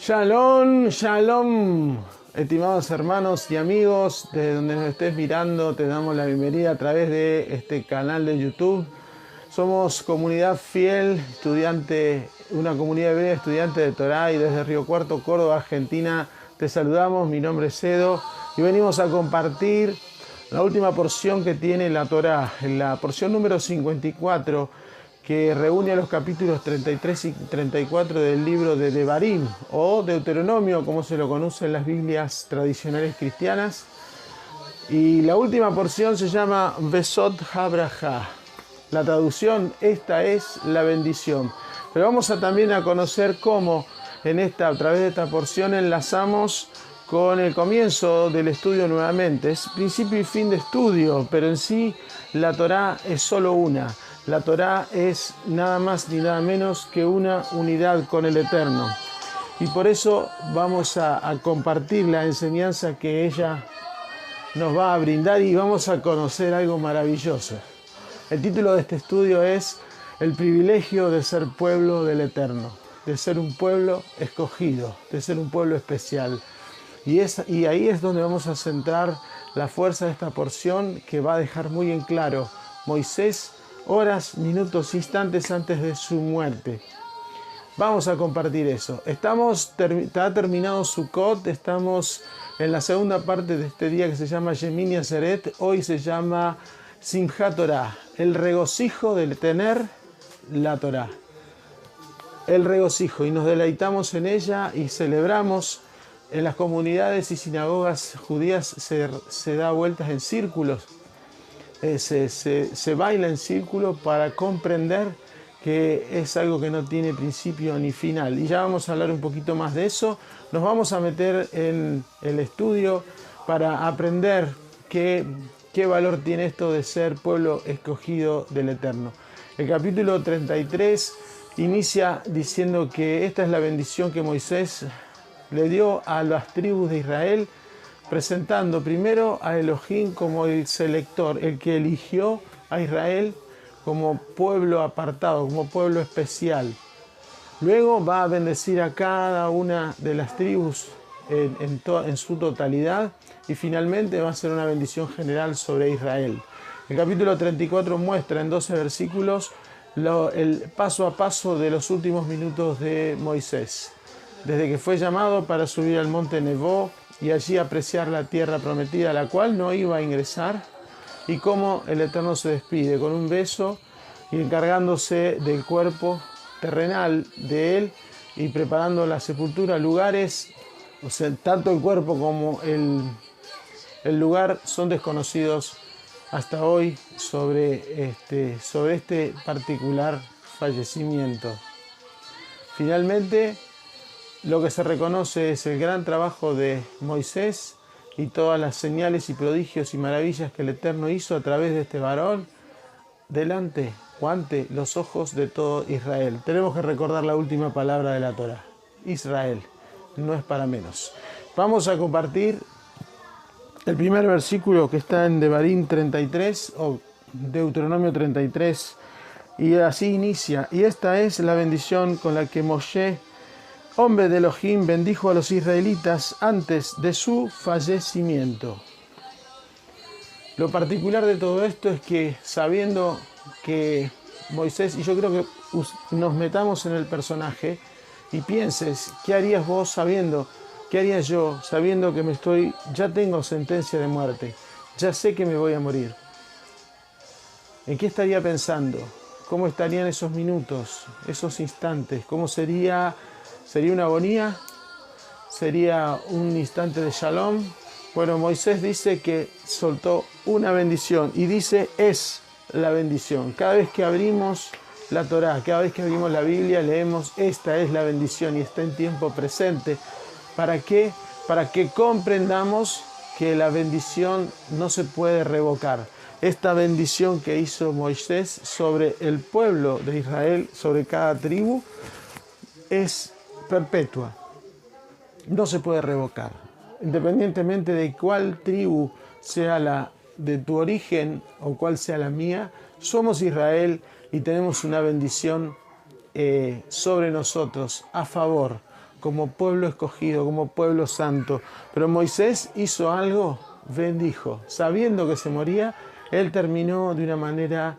Shalom, shalom, estimados hermanos y amigos, desde donde nos estés mirando, te damos la bienvenida a través de este canal de YouTube. Somos comunidad fiel, estudiante, una comunidad hebrea, estudiante de Torá, y desde Río Cuarto, Córdoba, Argentina, te saludamos. Mi nombre es Edo y venimos a compartir la última porción que tiene la Torá, la porción número 54, que reúne a los capítulos 33 y 34 del libro de Devarim, o Deuteronomio, como se lo conoce en las Biblias tradicionales cristianas. Y la última porción se llama Besot HaBraja. La traducción, esta es la bendición. Pero vamos también a conocer cómo a través de esta porción enlazamos con el comienzo del estudio nuevamente. Es principio y fin de estudio, pero en sí la Torá es solo una. La Torá es nada más ni nada menos que una unidad con el Eterno. Y por eso vamos a compartir la enseñanza que ella nos va a brindar y vamos a conocer algo maravilloso. El título de este estudio es El privilegio de ser pueblo del Eterno, de ser un pueblo escogido, de ser un pueblo especial. Y ahí es donde vamos a centrar la fuerza de esta porción, que va a dejar muy en claro Moisés, horas, minutos, instantes antes de su muerte. Vamos a compartir eso. Ha terminado Sukkot, estamos en la segunda parte de este día que se llama Yemini Aseret. Hoy se llama Simchat Torah, el regocijo de tener la Torah. El regocijo, y nos deleitamos en ella y celebramos. En las comunidades y sinagogas judías se da vueltas en círculos. Se baila en círculo para comprender que es algo que no tiene principio ni final. Y ya vamos a hablar un poquito más de eso. Nos vamos a meter en el estudio para aprender qué valor tiene esto de ser pueblo escogido del Eterno. El capítulo 33 inicia diciendo que esta es la bendición que Moisés le dio a las tribus de Israel, presentando primero a Elohim como el selector, el que eligió a Israel como pueblo apartado, como pueblo especial. Luego va a bendecir a cada una de las tribus en su totalidad, y finalmente va a ser una bendición general sobre Israel. El capítulo 34 muestra en 12 versículos el paso a paso de los últimos minutos de Moisés, desde que fue llamado para subir al monte Nebo y allí apreciar la tierra prometida, a la cual no iba a ingresar, y cómo el Eterno se despide con un beso y encargándose del cuerpo terrenal de él y preparando la sepultura. Lugares, o sea, tanto el cuerpo como el lugar son desconocidos hasta hoy sobre este particular fallecimiento. Finalmente, lo que se reconoce es el gran trabajo de Moisés y todas las señales y prodigios y maravillas que el Eterno hizo a través de este varón delante o ante los ojos de todo Israel. Tenemos que recordar la última palabra de la Torá. Israel, no es para menos. Vamos a compartir el primer versículo que está en Devarim 33 o Deuteronomio 33, y así inicia. Y esta es la bendición con la que Moshe, hombre de Elohim, bendijo a los israelitas antes de su fallecimiento. Lo particular de todo esto es que, sabiendo que Moisés, y yo creo que nos metamos en el personaje y pienses, ¿qué harías vos sabiendo? ¿Qué haría yo sabiendo que ya tengo sentencia de muerte? Ya sé que me voy a morir. ¿En qué estaría pensando? ¿Cómo estarían esos minutos, esos instantes? ¿Cómo sería? ¿Sería una agonía? ¿Sería un instante de shalom? Bueno, Moisés dice que soltó una bendición y dice es la bendición. Cada vez que abrimos la Torá, cada vez que abrimos la Biblia, leemos esta es la bendición y está en tiempo presente. ¿Para qué? Para que comprendamos que la bendición no se puede revocar. Esta bendición que hizo Moisés sobre el pueblo de Israel, sobre cada tribu, es perpetua, no se puede revocar, independientemente de cuál tribu sea la de tu origen o cuál sea la mía. Somos Israel y tenemos una bendición sobre nosotros, a favor, como pueblo escogido, como pueblo santo. Pero Moisés hizo algo, bendijo. Sabiendo que se moría, él terminó de una manera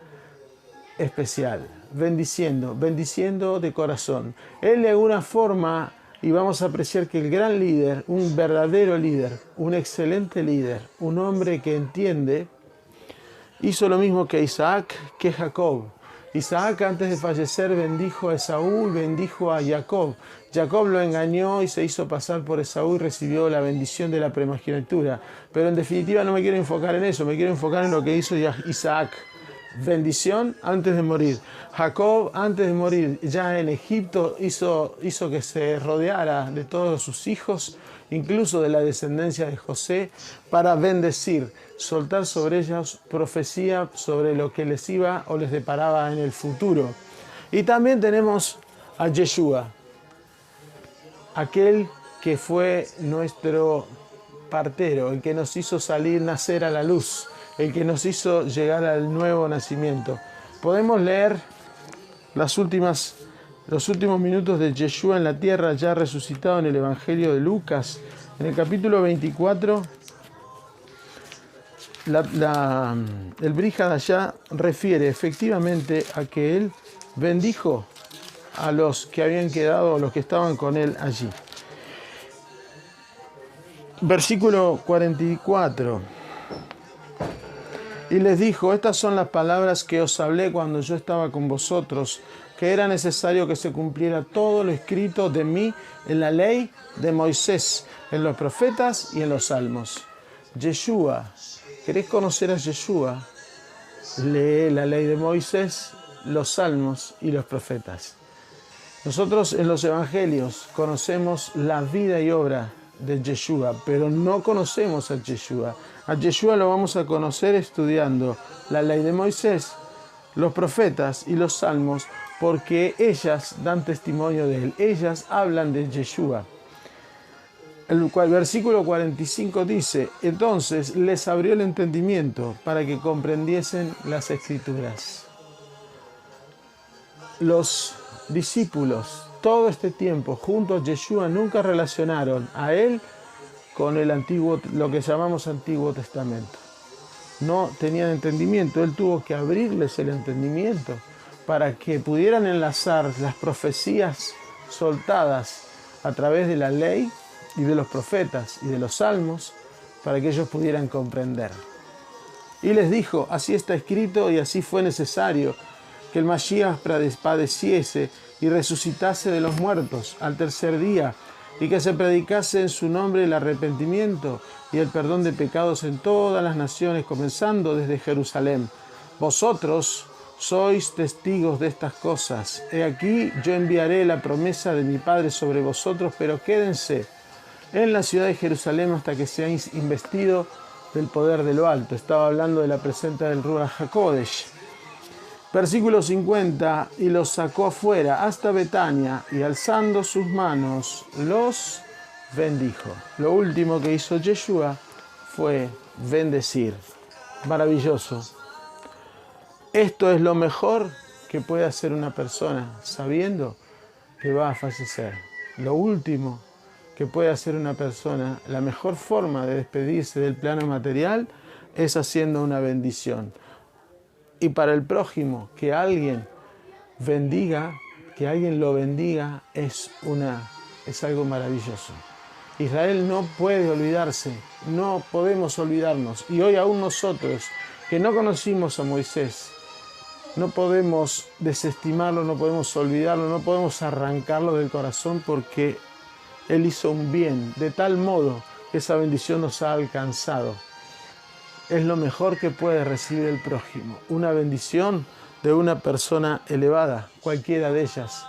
especial, bendiciendo de corazón. Él de alguna forma, y vamos a apreciar que el gran líder, un verdadero líder, un excelente líder, un hombre que entiende, hizo lo mismo que Isaac, que Jacob. Isaac antes de fallecer bendijo a Esaú y bendijo a Jacob. Jacob lo engañó y se hizo pasar por Esaú y recibió la bendición de la primogenitura. Pero en definitiva no me quiero enfocar en eso, me quiero enfocar en lo que hizo Isaac. Bendición antes de morir. Jacob antes de morir ya en Egipto hizo que se rodeara de todos sus hijos, incluso de la descendencia de José, para bendecir, soltar sobre ellos profecía sobre lo que les iba o les deparaba en el futuro. Y también tenemos a Yeshua, aquel que fue nuestro partero, el que nos hizo nacer a la luz, el que nos hizo llegar al nuevo nacimiento. Podemos leer los últimos minutos de Yeshua en la tierra, ya resucitado, en el Evangelio de Lucas, en el capítulo 24. El Brihad allá refiere efectivamente a que él bendijo a los que habían quedado, los que estaban con él allí. Versículo 44. Y les dijo: estas son las palabras que os hablé cuando yo estaba con vosotros, que era necesario que se cumpliera todo lo escrito de mí en la ley de Moisés, en los profetas y en los salmos. Yeshua, ¿querés conocer a Yeshua? Lee la ley de Moisés, los salmos y los profetas. Nosotros en los evangelios conocemos la vida y obra de Yeshua, pero no conocemos a Yeshua. A Yeshua lo vamos a conocer estudiando la ley de Moisés, los profetas y los salmos, porque ellas dan testimonio de él, ellas hablan de Yeshua. El versículo 45 dice: entonces les abrió el entendimiento para que comprendiesen las escrituras. Los discípulos todo este tiempo junto a Yeshua nunca relacionaron a él con el antiguo, lo que llamamos Antiguo Testamento. No tenían entendimiento. Él tuvo que abrirles el entendimiento para que pudieran enlazar las profecías soltadas a través de la ley y de los profetas y de los salmos, para que ellos pudieran comprender. Y les dijo: así está escrito y así fue necesario que el Mashiach padeciese y resucitase de los muertos al tercer día, y que se predicase en su nombre el arrepentimiento y el perdón de pecados en todas las naciones, comenzando desde Jerusalén. Vosotros sois testigos de estas cosas. He aquí, yo enviaré la promesa de mi Padre sobre vosotros, pero quédense en la ciudad de Jerusalén hasta que seáis investidos del poder de lo alto. Estaba hablando de la presencia del Ruach HaKodesh. Versículo 50, y los sacó afuera hasta Betania, y alzando sus manos los bendijo. Lo último que hizo Yeshua fue bendecir. Maravilloso. Esto es lo mejor que puede hacer una persona sabiendo que va a fallecer. Lo último que puede hacer una persona, la mejor forma de despedirse del plano material es haciendo una bendición. Y para el prójimo, que alguien lo bendiga, es algo maravilloso. Israel no puede olvidarse, no podemos olvidarnos. Y hoy aún nosotros, que no conocimos a Moisés, no podemos desestimarlo, no podemos olvidarlo, no podemos arrancarlo del corazón, porque él hizo un bien de tal modo que esa bendición nos ha alcanzado. Es lo mejor que puede recibir el prójimo, una bendición de una persona elevada, cualquiera de ellas.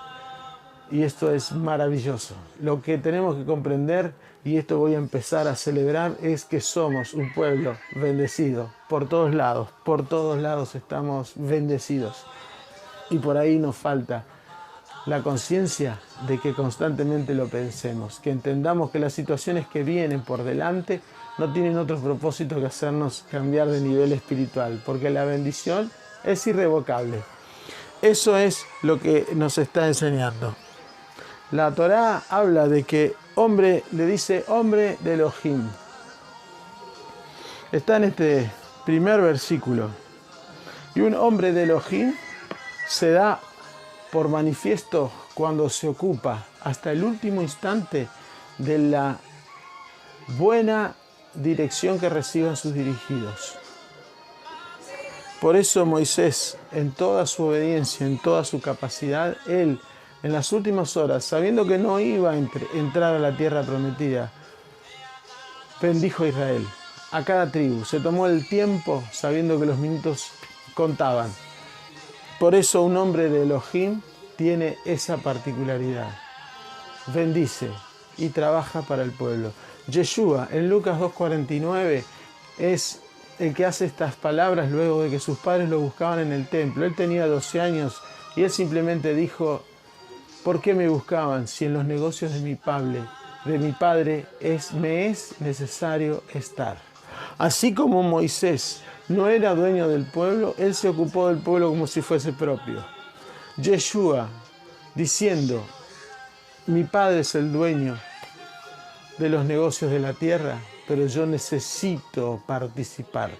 Y esto es maravilloso. Lo que tenemos que comprender, y esto voy a empezar a celebrar, es que somos un pueblo bendecido por todos lados estamos bendecidos. Y por ahí nos falta la conciencia de que constantemente lo pensemos, que entendamos que las situaciones que vienen por delante no tienen otro propósito que hacernos cambiar de nivel espiritual, porque la bendición es irrevocable. Eso es lo que nos está enseñando. La Torá habla de que hombre, le dice hombre de Elohim. Está en este primer versículo. Y un hombre de Elohim se da por manifiesto cuando se ocupa hasta el último instante de la buena dirección que reciban sus dirigidos. Por eso Moisés, en toda su obediencia, en toda su capacidad, él, en las últimas horas, sabiendo que no iba a entrar a la tierra prometida, bendijo a Israel, a cada tribu. Se tomó el tiempo sabiendo que los minutos contaban. Por eso un hombre de Elohim tiene esa particularidad. Bendice y trabaja para el pueblo. Yeshua, en Lucas 2:49, es el que hace estas palabras luego de que sus padres lo buscaban en el templo. Él tenía 12 años y él simplemente dijo: ¿por qué me buscaban si en los negocios de mi padre me es necesario estar? Así como Moisés no era dueño del pueblo, él se ocupó del pueblo como si fuese propio. Yeshua, diciendo: mi padre es el dueño de los negocios de la tierra, pero yo necesito participar.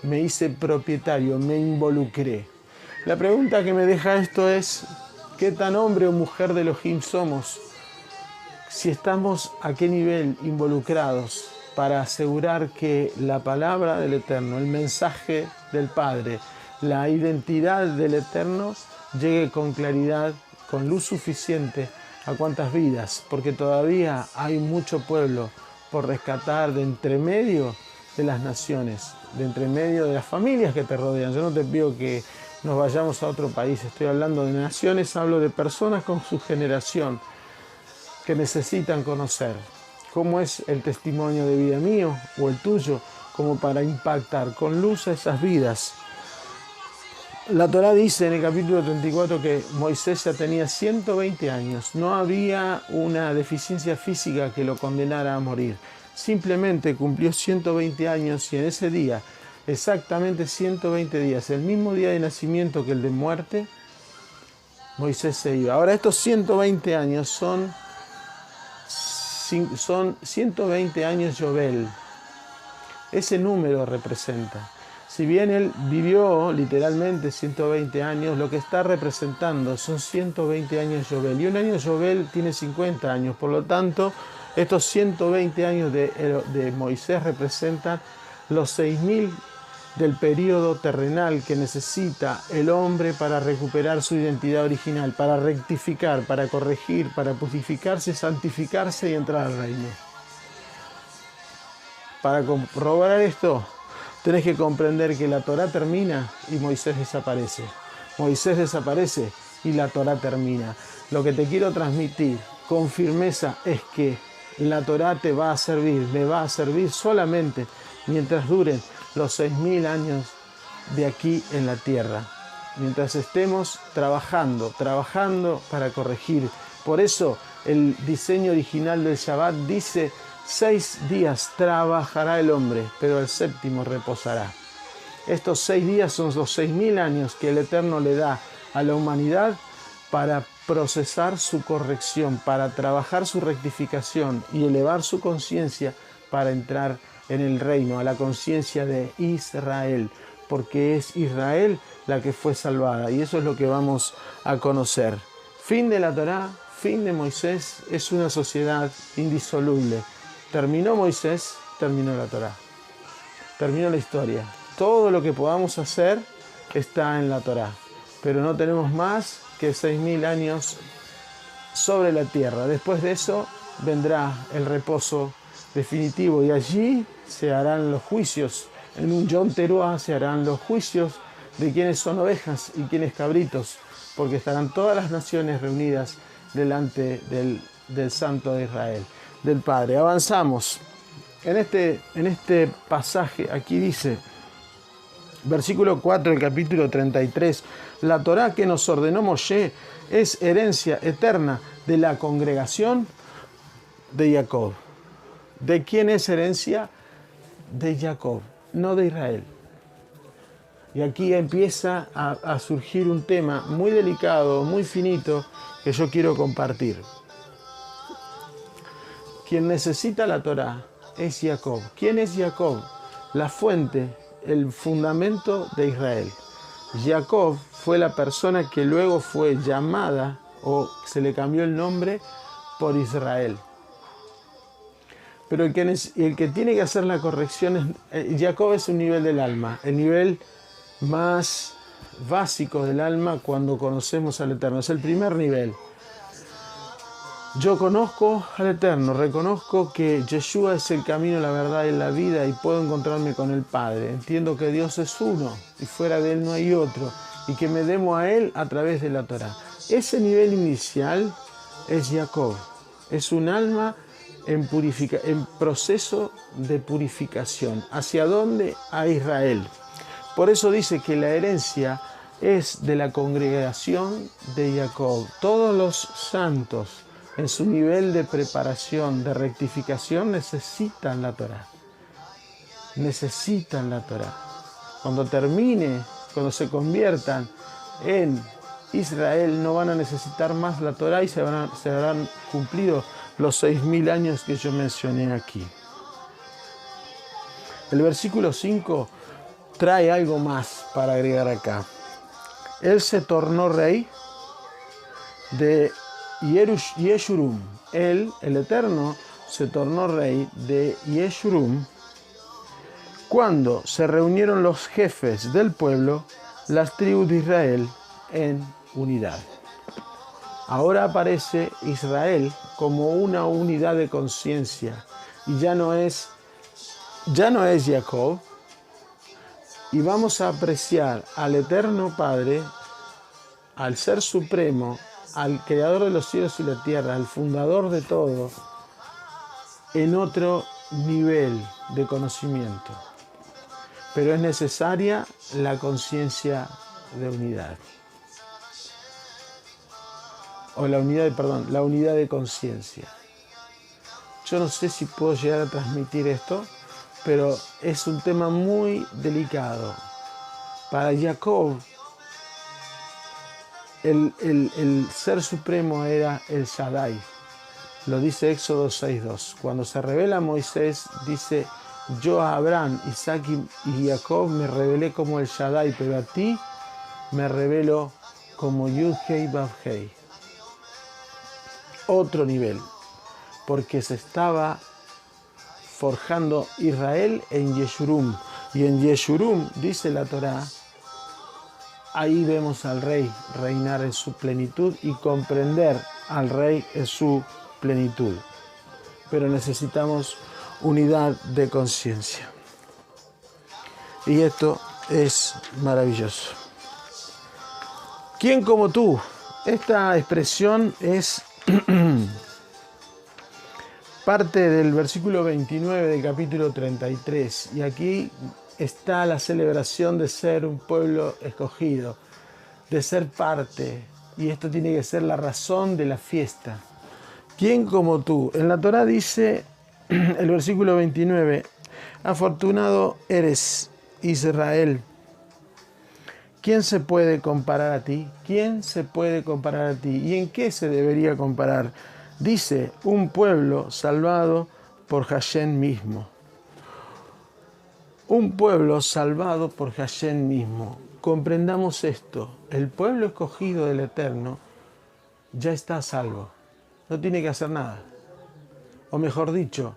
Me hice propietario, me involucré. La pregunta que me deja esto es: ¿qué tan hombre o mujer de Elohim somos? Si estamos a qué nivel involucrados para asegurar que la palabra del Eterno, el mensaje del Padre, la identidad del Eterno llegue con claridad, con luz suficiente a cuantas vidas, porque todavía hay mucho pueblo por rescatar de entre medio de las naciones, de entre medio de las familias que te rodean. Yo no te pido que nos vayamos a otro país, estoy hablando de naciones, hablo de personas con su generación que necesitan conocer cómo es el testimonio de vida mío o el tuyo, como para impactar con luz a esas vidas. La Torá dice en el capítulo 34 que Moisés ya tenía 120 años. No había una deficiencia física que lo condenara a morir. Simplemente cumplió 120 años y en ese día, exactamente 120 días, el mismo día de nacimiento que el de muerte, Moisés se iba. Ahora, estos 120 años son 120 años Yobel. Ese número representa. Si bien él vivió literalmente 120 años, lo que está representando son 120 años Yobel. Y un año Yobel tiene 50 años. Por lo tanto, estos 120 años de Moisés representan los 6.000 del periodo terrenal que necesita el hombre para recuperar su identidad original, para rectificar, para corregir, para purificarse, santificarse y entrar al reino. Para corroborar esto, tenés que comprender que la Torá termina y Moisés desaparece. Moisés desaparece y la Torá termina. Lo que te quiero transmitir con firmeza es que la Torá te va a servir, me va a servir solamente mientras duren los 6.000 años de aquí en la tierra. Mientras estemos trabajando para corregir. Por eso el diseño original del Shabbat dice: 6 días trabajará el hombre, pero el séptimo reposará. Estos 6 días son los 6.000 años que el Eterno le da a la humanidad para procesar su corrección, para trabajar su rectificación y elevar su conciencia para entrar en el reino, a la conciencia de Israel, porque es Israel la que fue salvada, y eso es lo que vamos a conocer. Fin de la Torá, fin de Moisés, es una sociedad indisoluble. Terminó Moisés, terminó la Torá, terminó la historia. Todo lo que podamos hacer está en la Torá, pero no tenemos más que 6.000 años sobre la tierra. Después de eso vendrá el reposo definitivo y allí se harán los juicios. En un Yom Teruah se harán los juicios de quiénes son ovejas y quiénes cabritos, porque estarán todas las naciones reunidas delante del Santo de Israel, del Padre. Avanzamos. En este pasaje aquí dice, versículo 4 del capítulo 33, la Torá que nos ordenó Moshe es herencia eterna de la congregación de Jacob. ¿De quién es herencia? De Jacob, no de Israel. Y aquí empieza a surgir un tema muy delicado, muy finito, que yo quiero compartir. quien necesita la Torá es Jacob. ¿Quién es Jacob? La fuente, el fundamento de Israel. Jacob fue la persona que luego fue llamada o se le cambió el nombre por Israel. Pero el que tiene que hacer la corrección es Jacob. Es un nivel del alma, el nivel más básico del alma cuando conocemos al Eterno. Es el primer nivel. Yo conozco al Eterno, reconozco que Yeshua es el camino, la verdad y la vida y puedo encontrarme con el Padre. Entiendo que Dios es uno y fuera de Él no hay otro y que me demo a Él a través de la Torá. Ese nivel inicial es Jacob. Es un alma en proceso de purificación. ¿Hacia dónde? A Israel. Por eso dice que la herencia es de la congregación de Jacob. Todos los santos en su nivel de preparación, de rectificación, necesitan la Torá. Necesitan la Torá. Cuando termine, cuando se conviertan en Israel, no van a necesitar más la Torá y se habrán cumplido los 6.000 años que yo mencioné aquí. El versículo 5 trae algo más para agregar acá. Él se tornó rey de Yeshurun. Él, el Eterno, se tornó rey de Yeshurun cuando se reunieron los jefes del pueblo, las tribus de Israel, en unidad. Ahora aparece Israel como una unidad de conciencia y ya no es Jacob. Y vamos a apreciar al Eterno Padre, al Ser Supremo, al Creador de los cielos y la tierra, al Fundador de todo, en otro nivel de conocimiento. Pero es necesaria la conciencia de unidad. La unidad de conciencia. Yo no sé si puedo llegar a transmitir esto, pero es un tema muy delicado. Para Jacob, el Ser Supremo era el Shaddai. Lo dice Éxodo 6.2. Cuando se revela a Moisés, dice: yo a Abraham, Isaac y Jacob me revelé como el Shaddai, pero a ti me revelo como Yud-Hei Vav-Hei. Otro nivel, porque se estaba forjando Israel en Yeshurun. Y en Yeshurun, dice la Torá, ahí vemos al rey reinar en su plenitud y comprender al rey en su plenitud. Pero necesitamos unidad de conciencia. Y esto es maravilloso. ¿Quién como tú? Esta expresión es parte del versículo 29 del capítulo 33. Y aquí está la celebración de ser un pueblo escogido, de ser parte. Y esto tiene que ser la razón de la fiesta. ¿Quién como tú? En la Torá dice, el versículo 29, afortunado eres, Israel. ¿Quién se puede comparar a ti? ¿Quién se puede comparar a ti? ¿Y en qué se debería comparar? Dice, un pueblo salvado por Hashem mismo. Un pueblo salvado por Hashem mismo. Comprendamos esto. El pueblo escogido del Eterno ya está a salvo. No tiene que hacer nada. O mejor dicho,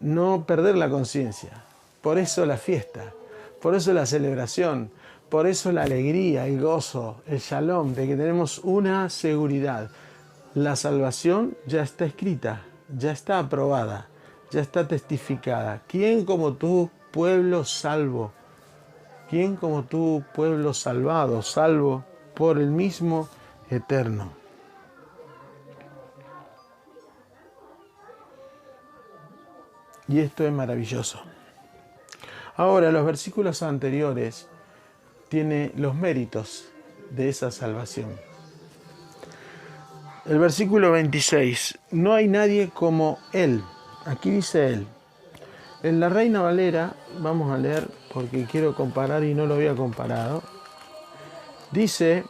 no perder la conciencia. Por eso la fiesta. Por eso la celebración. Por eso la alegría, el gozo, el shalom, de que tenemos una seguridad. La salvación ya está escrita, ya está aprobada, ya está testificada. ¿Quién como tú, pueblo salvo? ¿Quién como tú, pueblo salvado, salvo por el mismo Eterno? Y esto es maravilloso. Ahora, los versículos anteriores tiene los méritos de esa salvación. El versículo 26, no hay nadie como Él. Aquí dice Él. En la Reina Valera, vamos a leer porque quiero comparar y no lo había comparado. Dice,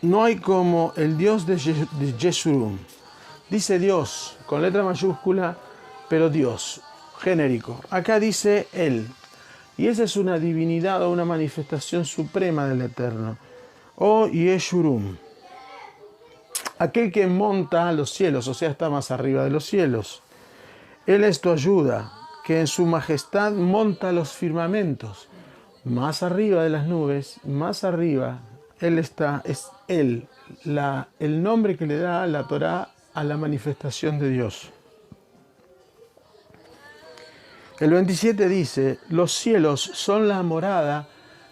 no hay como el Dios de Yeshurun. Dice Dios, con letra mayúscula, pero Dios, genérico. Acá dice Él. Y esa es una divinidad o una manifestación suprema del Eterno. O Yeshurun. Aquel que monta a los cielos, o sea, está más arriba de los cielos. Él es tu ayuda, que en su majestad monta los firmamentos. Más arriba de las nubes, más arriba, Él está, es Él, el nombre que le da la Torá a la manifestación de Dios. El 27 dice, los cielos son la morada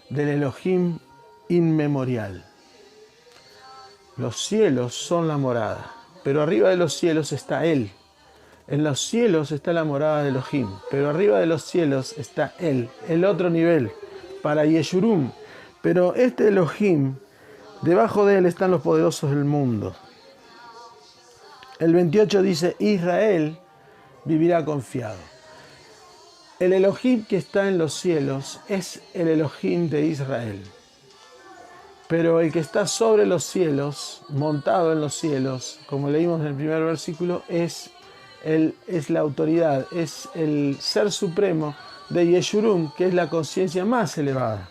del Elohim inmemorial. Los cielos son la morada, pero arriba de los cielos está Él. En los cielos está la morada de Elohim, pero arriba de los cielos está Él, el otro nivel, para Yeshurun. Pero este Elohim, debajo de Él están los poderosos del mundo. El 28 dice, Israel vivirá confiado. El Elohim que está en los cielos es el Elohim de Israel. Pero el que está sobre los cielos, montado en los cielos, como leímos en el primer versículo, es la autoridad, es el ser supremo de Yeshurun, que es la conciencia más elevada.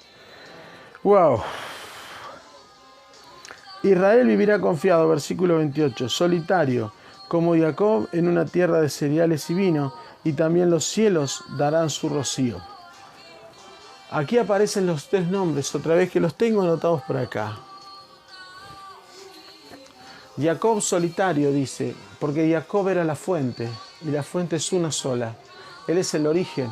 ¡Wow! Israel vivirá confiado, versículo 28, solitario, como Jacob en una tierra de cereales y vino, y también los cielos darán su rocío. Aquí aparecen los tres nombres, otra vez que los tengo anotados por acá. Jacob solitario dice, porque Jacob era la fuente, y la fuente es una sola. Él es el origen.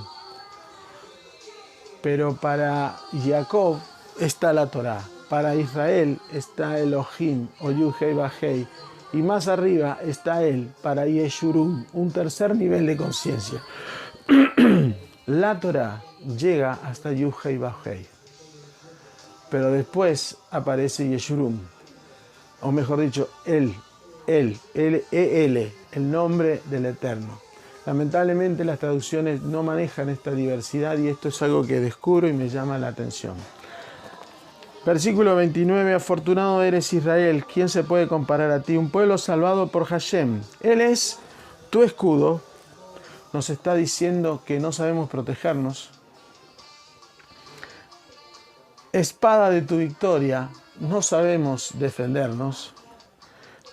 Pero para Jacob está la Torá. Para Israel está Elohim, o Yud-Hei Vah-Hei. Y más arriba está Él, para Yeshurun, un tercer nivel de conciencia. La Torá llega hasta Yud-Hei Vah-Hei. Pero después aparece Yeshurun. O mejor dicho, Él, el nombre del Eterno. Lamentablemente las traducciones no manejan esta diversidad y esto es algo que descubro y me llama la atención. Versículo 29, afortunado eres Israel, ¿quién se puede comparar a ti? Un pueblo salvado por Hashem. Él es tu escudo. Nos está diciendo que no sabemos protegernos. Espada de tu victoria, no sabemos defendernos.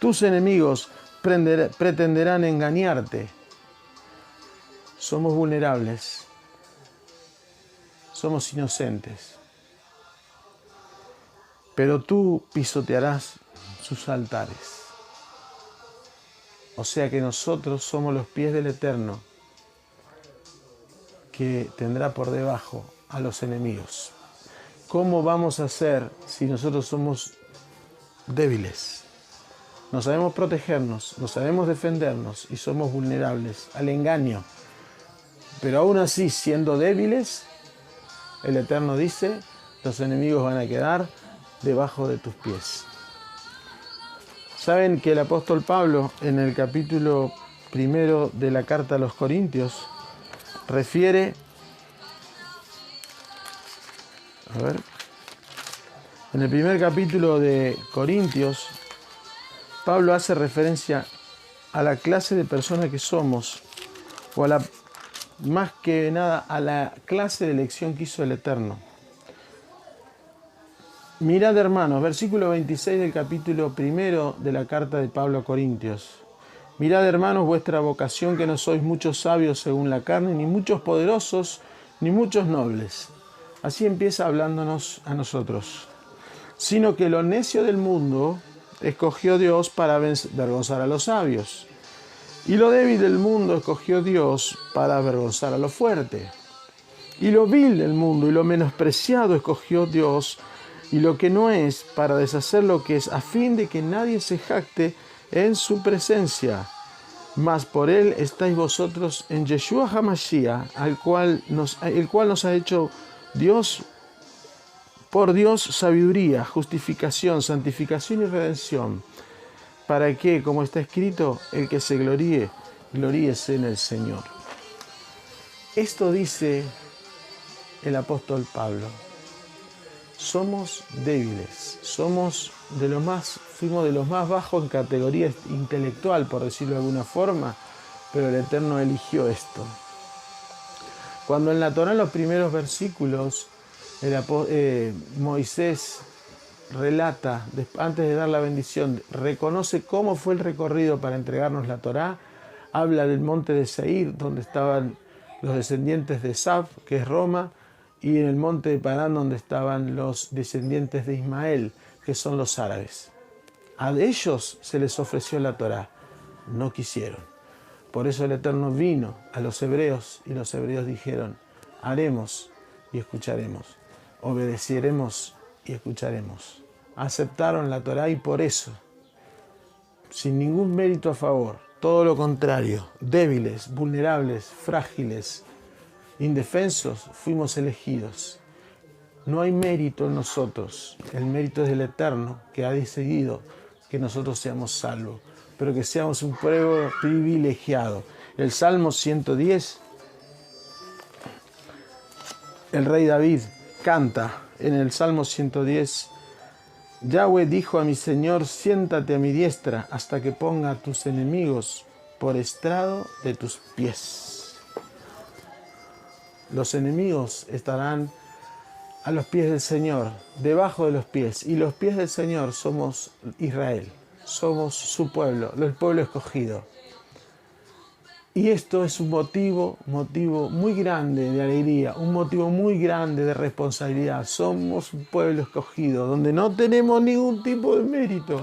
Tus enemigos pretenderán engañarte. Somos vulnerables. Somos inocentes. Pero tú pisotearás sus altares. O sea que nosotros somos los pies del Eterno que tendrá por debajo a los enemigos. ¿Cómo vamos a hacer si nosotros somos débiles? No sabemos protegernos, no sabemos defendernos y somos vulnerables al engaño. Pero aún así, siendo débiles, el Eterno dice, los enemigos van a quedar debajo de tus pies. Saben que el apóstol Pablo, en el capítulo 1 de la carta a los Corintios, refiere, en el primer capítulo de Corintios, Pablo hace referencia a la clase de persona que somos, o más que nada a la clase de elección que hizo el Eterno. Mirad, hermanos, versículo 26 del capítulo 1 de la carta de Pablo a Corintios. Mirad, hermanos, vuestra vocación, que no sois muchos sabios según la carne, ni muchos poderosos, ni muchos nobles. Así empieza hablándonos a nosotros. Sino que lo necio del mundo escogió Dios para avergonzar a los sabios. Y lo débil del mundo escogió Dios para avergonzar a lo fuerte. Y lo vil del mundo y lo menospreciado escogió Dios, y lo que no es, para deshacer lo que es, a fin de que nadie se jacte en su presencia. Mas por él estáis vosotros en Yeshua HaMashiach, el cual nos ha hecho Dios, por Dios, sabiduría, justificación, santificación y redención, para que, como está escrito, el que se gloríe, gloríese en el Señor. Esto dice el apóstol Pablo. somos débiles, fuimos de los más bajos en categoría intelectual, por decirlo de alguna forma, pero el Eterno eligió esto. Cuando en la Torá, en los primeros versículos, Moisés relata, antes de dar la bendición, reconoce cómo fue el recorrido para entregarnos la Torá, habla del monte de Seir, donde estaban los descendientes de Esaf, que es Roma, y en el monte de Parán, donde estaban los descendientes de Ismael, que son los árabes. A ellos se les ofreció la Torá, no quisieron. Por eso el Eterno vino a los hebreos, y los hebreos dijeron, haremos y escucharemos, obedeceremos y escucharemos. Aceptaron la Torá y por eso, sin ningún mérito a favor, todo lo contrario, débiles, vulnerables, frágiles, indefensos, fuimos elegidos. No hay mérito en nosotros, el mérito es del Eterno, que ha decidido que nosotros seamos salvos, pero que seamos un pueblo privilegiado. El Salmo 110, el rey David canta en el Salmo 110, Yahweh dijo a mi Señor, siéntate a mi diestra hasta que ponga a tus enemigos por estrado de tus pies. Los enemigos estarán a los pies del Señor, debajo de los pies. Y los pies del Señor somos Israel, somos su pueblo, el pueblo escogido. Y esto es un motivo muy grande de alegría, un motivo muy grande de responsabilidad. Somos un pueblo escogido, donde no tenemos ningún tipo de mérito,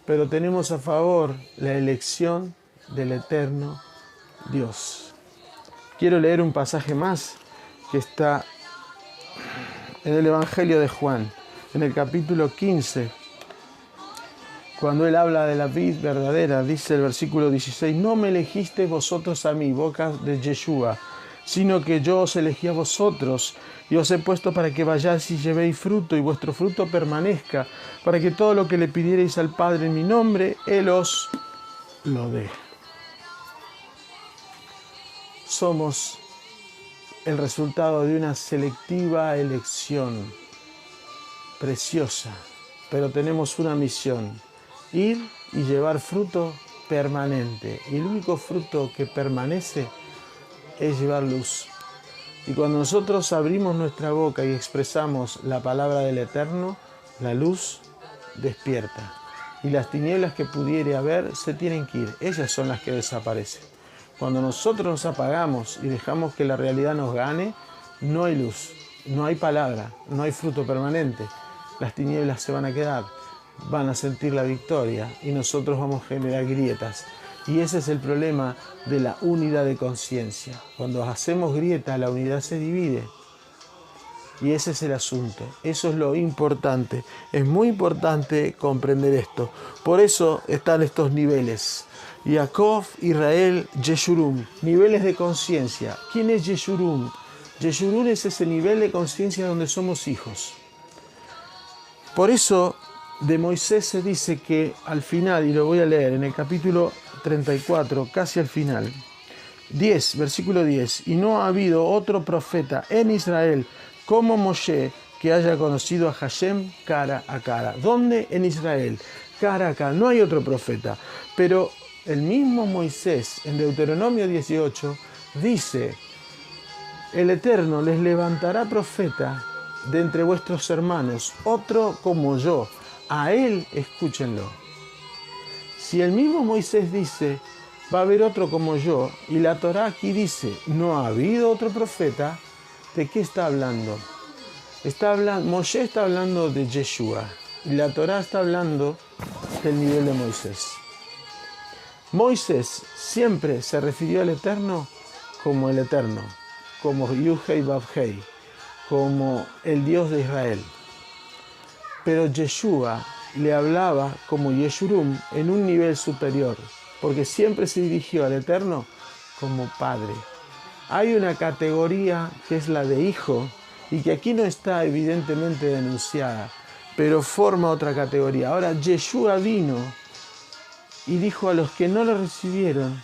pero tenemos a favor la elección del eterno Dios. Quiero leer un pasaje más que está en el Evangelio de Juan, en el capítulo 15, cuando él habla de la vid verdadera, dice el versículo 16, no me elegisteis vosotros a mí, boca de Yeshua, sino que yo os elegí a vosotros y os he puesto para que vayáis y llevéis fruto y vuestro fruto permanezca, para que todo lo que le pidierais al Padre en mi nombre, Él os lo dé. Somos el resultado de una selectiva elección preciosa, pero tenemos una misión, ir y llevar fruto permanente. Y el único fruto que permanece es llevar luz. Y cuando nosotros abrimos nuestra boca y expresamos la palabra del Eterno, la luz despierta. Y las tinieblas que pudiere haber se tienen que ir. Ellas son las que desaparecen. Cuando nosotros nos apagamos y dejamos que la realidad nos gane, no hay luz, no hay palabra, no hay fruto permanente. Las tinieblas se van a quedar, van a sentir la victoria y nosotros vamos a generar grietas. Y ese es el problema de la unidad de conciencia. Cuando hacemos grietas, la unidad se divide. Y ese es el asunto. Eso es lo importante. Es muy importante comprender esto. Por eso están estos niveles. Jacob, Israel, Yeshurun. Niveles de conciencia. ¿Quién es Yeshurun? Yeshurun es ese nivel de conciencia donde somos hijos. Por eso de Moisés se dice que al final, y lo voy a leer en el capítulo 34, casi al final, 10, versículo 10, y no ha habido otro profeta en Israel como Moshe que haya conocido a Hashem cara a cara. ¿Dónde? En Israel, cara a cara. No hay otro profeta. Pero el mismo Moisés, en Deuteronomio 18, dice, el Eterno les levantará profeta de entre vuestros hermanos, otro como yo. A él escúchenlo. Si el mismo Moisés dice, va a haber otro como yo, y la Torá aquí dice, no ha habido otro profeta, ¿de qué está hablando? Moshe está hablando de Yeshua, y la Torá está hablando del nivel de Moisés. Moisés siempre se refirió al Eterno, como Yud-Hei Vav-Hei, como el Dios de Israel. Pero Yeshua le hablaba como Yeshurun en un nivel superior, porque siempre se dirigió al Eterno como Padre. Hay una categoría que es la de hijo, y que aquí no está evidentemente denunciada, pero forma otra categoría. Ahora Yeshua vino y dijo a los que no lo recibieron,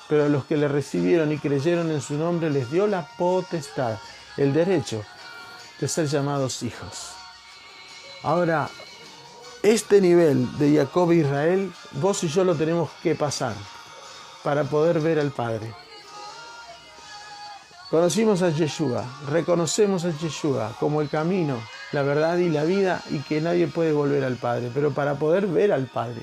pero a los que le recibieron y creyeron en su nombre les dio la potestad, el derecho de ser llamados hijos. Ahora, este nivel de Jacob e Israel, vos y yo lo tenemos que pasar para poder ver al Padre. Conocimos a Yeshua, reconocemos a Yeshua como el camino, la verdad y la vida, y que nadie puede volver al Padre. Pero para poder ver al Padre,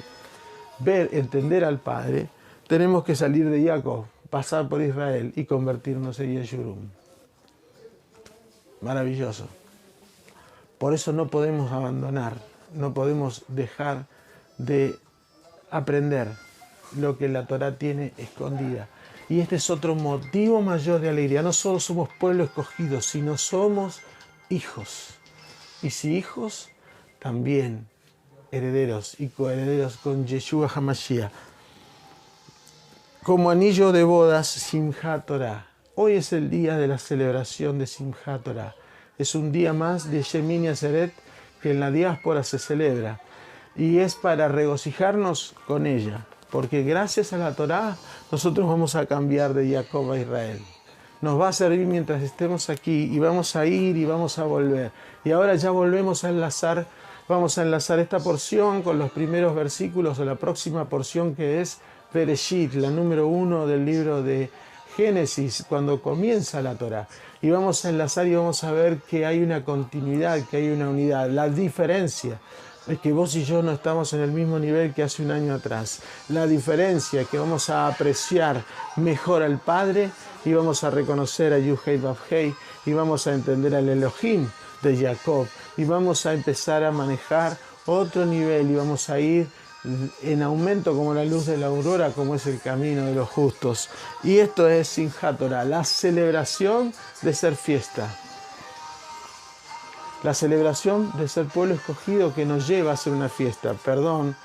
entender al Padre, tenemos que salir de Jacob, pasar por Israel y convertirnos en Yeshurun. Maravilloso. Por eso no podemos abandonar, no podemos dejar de aprender lo que la Torá tiene escondida. Y este es otro motivo mayor de alegría. No solo somos pueblo escogido, sino somos hijos. Y si hijos, también herederos y coherederos con Yeshua HaMashiach. Como anillo de bodas, Simchat Torah. Hoy es el día de la celebración de Simchat Torah. Es un día más de Shemini Atzeret que en la diáspora se celebra. Y es para regocijarnos con ella. Porque gracias a la Torá nosotros vamos a cambiar de Jacob a Israel. Nos va a servir mientras estemos aquí y vamos a ir y vamos a volver. Y ahora ya volvemos a enlazar, vamos a enlazar esta porción con los primeros versículos o la próxima porción que es Bereshit, la número 1 del libro de Génesis, cuando comienza la Torá. Y vamos a enlazar y vamos a ver que hay una continuidad, que hay una unidad. La diferencia es que vos y yo no estamos en el mismo nivel que hace un año atrás. La diferencia es que vamos a apreciar mejor al Padre y vamos a reconocer a Yuhei Bavhei y vamos a entender al Elohim de Jacob y vamos a empezar a manejar otro nivel y vamos a ir en aumento como la luz de la aurora, como es el camino de los justos. Y esto es Simchat Torah, la celebración de ser fiesta. La celebración de ser pueblo escogido que nos lleva a hacer una fiesta. Perdón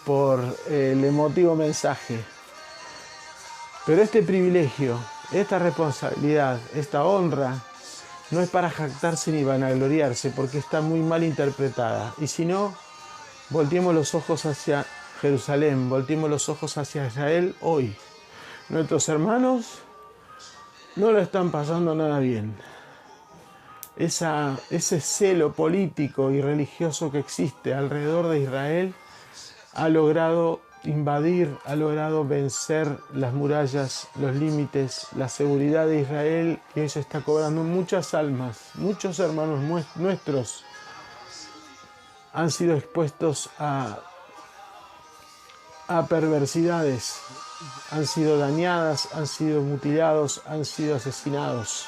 por el emotivo mensaje. Pero este privilegio, esta responsabilidad, esta honra, no es para jactarse ni vanagloriarse, porque está muy mal interpretada. Y si no, volteemos los ojos hacia Jerusalén, volteemos los ojos hacia Israel hoy. Nuestros hermanos no lo están pasando nada bien. Ese celo político y religioso que existe alrededor de Israel ha logrado invadir, ha logrado vencer las murallas, los límites, la seguridad de Israel, que hoy se está cobrando muchas almas. Muchos hermanos nuestros han sido expuestos a perversidades, han sido dañadas, han sido mutilados, han sido asesinados.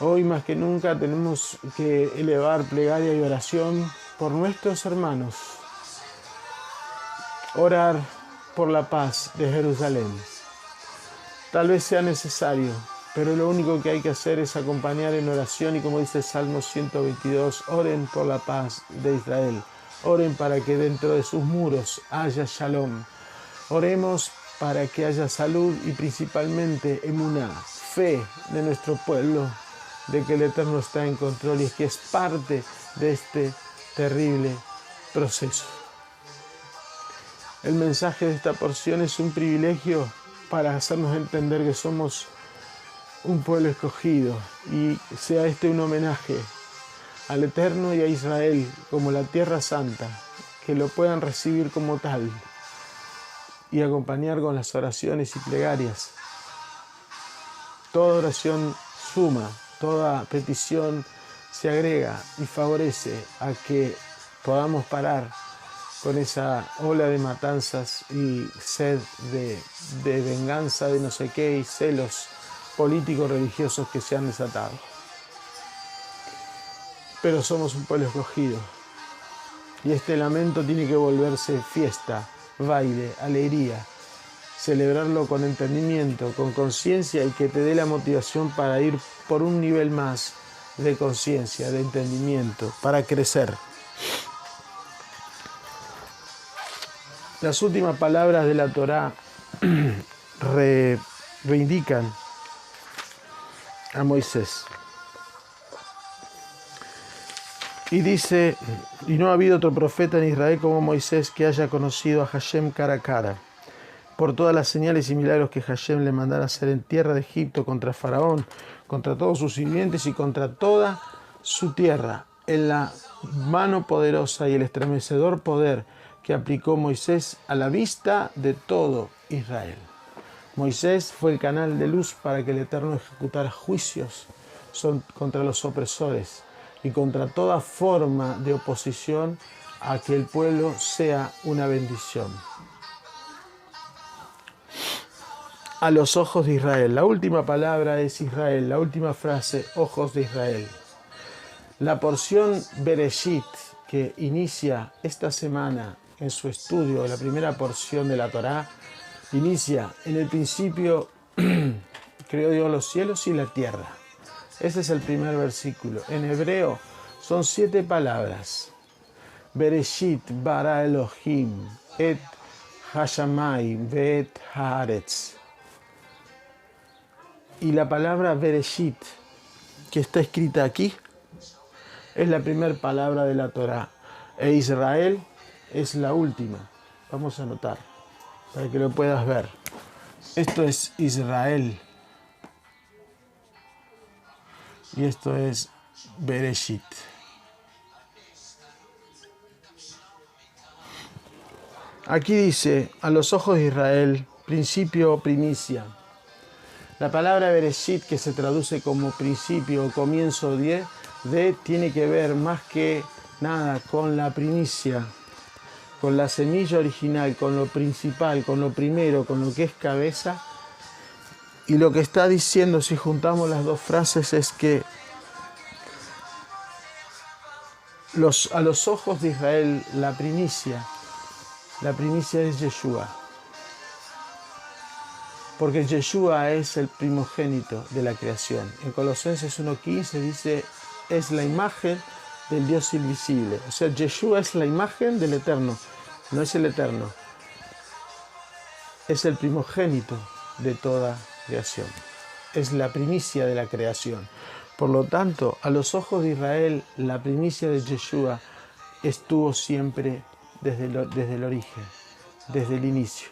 Hoy más que nunca tenemos que elevar plegaria y oración por nuestros hermanos. Orar por la paz de Jerusalén. Tal vez sea necesario, pero lo único que hay que hacer es acompañar en oración y como dice el Salmo 122, oren por la paz de Israel. Oren para que dentro de sus muros haya shalom. Oremos para que haya salud y principalmente emuná, fe de nuestro pueblo, de que el Eterno está en control y que es parte de este terrible proceso. El mensaje de esta porción es un privilegio para hacernos entender que somos un pueblo escogido y sea este un homenaje al Eterno y a Israel como la tierra santa, que lo puedan recibir como tal y acompañar con las oraciones y plegarias. Toda oración suma, toda petición se agrega y favorece a que podamos parar con esa ola de matanzas y sed de venganza de no sé qué y celos políticos religiosos que se han desatado. Pero somos un pueblo escogido y este lamento tiene que volverse fiesta, baile, alegría, celebrarlo con entendimiento, con conciencia y que te dé la motivación para ir por un nivel más de conciencia, de entendimiento, para crecer. Las últimas palabras de la Torá reivindican a Moisés. Y dice, y no ha habido otro profeta en Israel como Moisés que haya conocido a Hashem cara a cara. Por todas las señales y milagros que Hashem le mandara hacer en tierra de Egipto contra Faraón, contra todos sus sirvientes y contra toda su tierra en la mano poderosa y el estremecedor poder que aplicó Moisés a la vista de todo Israel. Moisés fue el canal de luz para que el Eterno ejecutara juicios contra los opresores y contra toda forma de oposición a que el pueblo sea una bendición. A los ojos de Israel. La última palabra es Israel, la última frase, ojos de Israel. La porción Bereshit que inicia esta semana en su estudio, la primera porción de la Torá, inicia en el principio, creó Dios los cielos y la tierra. Ese es el primer versículo. En hebreo son 7 palabras. Bereshit bara Elohim et hashamayim ve'et haaretz. Y la palabra Bereshit, que está escrita aquí, es la primera palabra de la Torá. E Israel es la última. Vamos a anotar para que lo puedas ver. Esto es Israel. Y esto es Bereshit. Aquí dice, a los ojos de Israel, principio o primicia. La palabra Bereshit, que se traduce como principio o comienzo de, tiene que ver más que nada con la primicia, con la semilla original, con lo principal, con lo primero, con lo que es cabeza. Y lo que está diciendo, si juntamos las dos frases, es que a los ojos de Israel la primicia es Yeshua. Porque Yeshua es el primogénito de la creación. En Colosenses 1:15 dice, es la imagen del Dios invisible. O sea, Yeshua es la imagen del Eterno, no es el Eterno. Es el primogénito de toda creación. Es la primicia de la creación. Por lo tanto, a los ojos de Israel, la primicia de Yeshua estuvo siempre desde el origen, desde el inicio.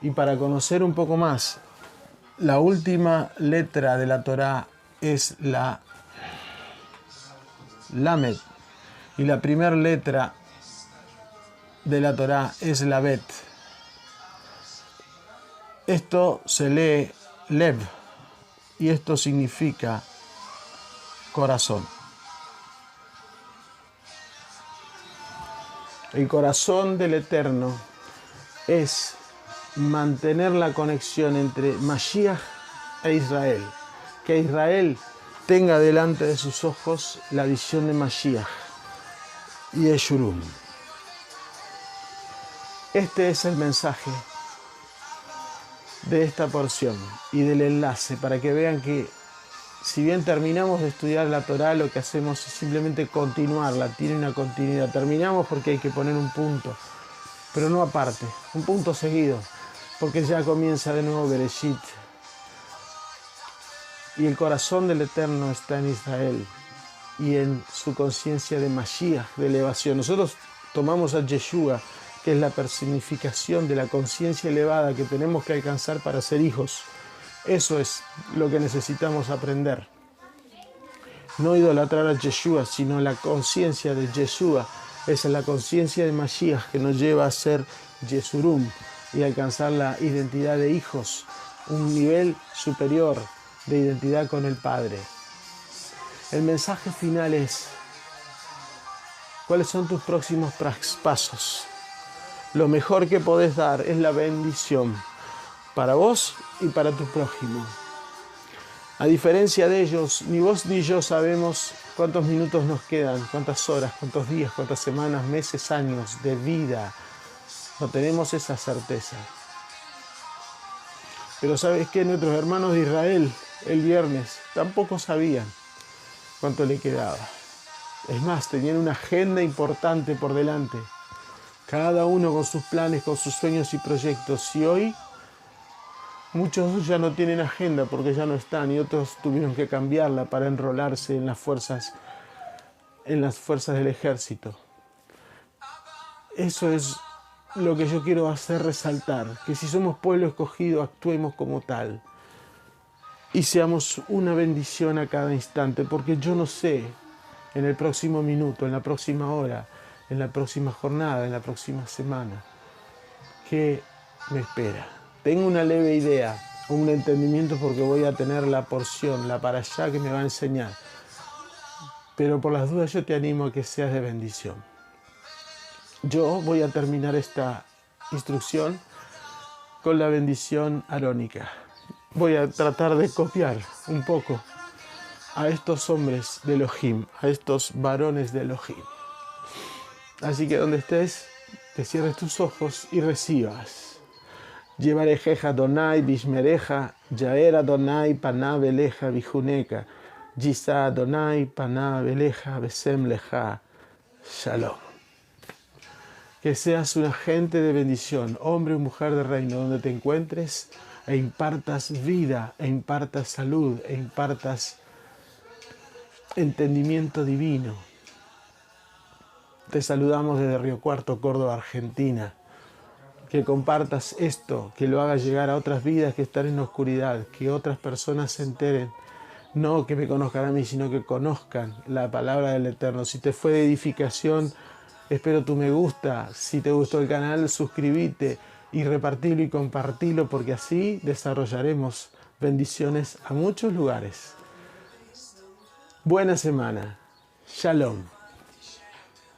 Y para conocer un poco más, la última letra de la Torá es la Lamed. Y la primera letra de la Torá es la Bet. Esto se lee Lev. Y esto significa corazón. El corazón del Eterno es mantener la conexión entre Mashiach e Israel. Que Israel tenga delante de sus ojos la visión de Mashiach y de Shurum. Este es el mensaje de esta porción y del enlace, para que vean que si bien terminamos de estudiar la Torá, lo que hacemos es simplemente continuarla, tiene una continuidad. Terminamos porque hay que poner un punto, pero no aparte, un punto seguido, porque ya comienza de nuevo Bereshit. Y el corazón del Eterno está en Israel y en su conciencia de Mashiach, de elevación. Nosotros tomamos a Yeshua, que es la personificación de la conciencia elevada que tenemos que alcanzar para ser hijos. Eso es lo que necesitamos aprender. No idolatrar a Yeshua, sino la conciencia de Yeshua. Esa es la conciencia de Mashiach que nos lleva a ser Yesurum y alcanzar la identidad de hijos, un nivel superior de identidad con el Padre. El mensaje final es: ¿cuáles son tus próximos pasos? Lo mejor que podés dar es la bendición para vos y para tu prójimo. A diferencia de ellos, ni vos ni yo sabemos cuántos minutos nos quedan, cuántas horas, cuántos días, cuántas semanas, meses, años de vida. No tenemos esa certeza. Pero ¿sabes qué? Nuestros hermanos de Israel el viernes tampoco sabían cuánto le quedaba. Es más, tenían una agenda importante por delante. Cada uno con sus planes, con sus sueños y proyectos. Y hoy muchos ya no tienen agenda porque ya no están, y otros tuvieron que cambiarla para enrolarse en las fuerzas del ejército. Eso es lo que yo quiero hacer resaltar, que si somos pueblo escogido, actuemos como tal y seamos una bendición a cada instante, porque yo no sé en el próximo minuto, en la próxima hora, en la próxima jornada, en la próxima semana. ¿Qué me espera? Tengo una leve idea, un entendimiento porque voy a tener la porción, la parashá que me va a enseñar. Pero por las dudas yo te animo a que seas de bendición. Yo voy a terminar esta instrucción con la bendición arónica. Voy a tratar de copiar un poco a estos hombres de Elohim, a estos varones de Elohim. Así que donde estés, te cierres tus ojos y recibas. Llevarejeja Adonai bishmereja, Yaer Adonai panav eleja bijuneka, Yisa Adonai panav eleja besem leja, Shalom. Que seas un agente de bendición, hombre o mujer de reino, donde te encuentres, e impartas vida, e impartas salud, e impartas entendimiento divino. Te saludamos desde Río Cuarto, Córdoba, Argentina. Que compartas esto, que lo hagas llegar a otras vidas que están en la oscuridad, que otras personas se enteren, no que me conozcan a mí, sino que conozcan la palabra del Eterno. Si te fue de edificación, espero tu me gusta. Si te gustó el canal, suscríbete y repartilo y compartilo, porque así desarrollaremos bendiciones a muchos lugares. Buena semana. Shalom.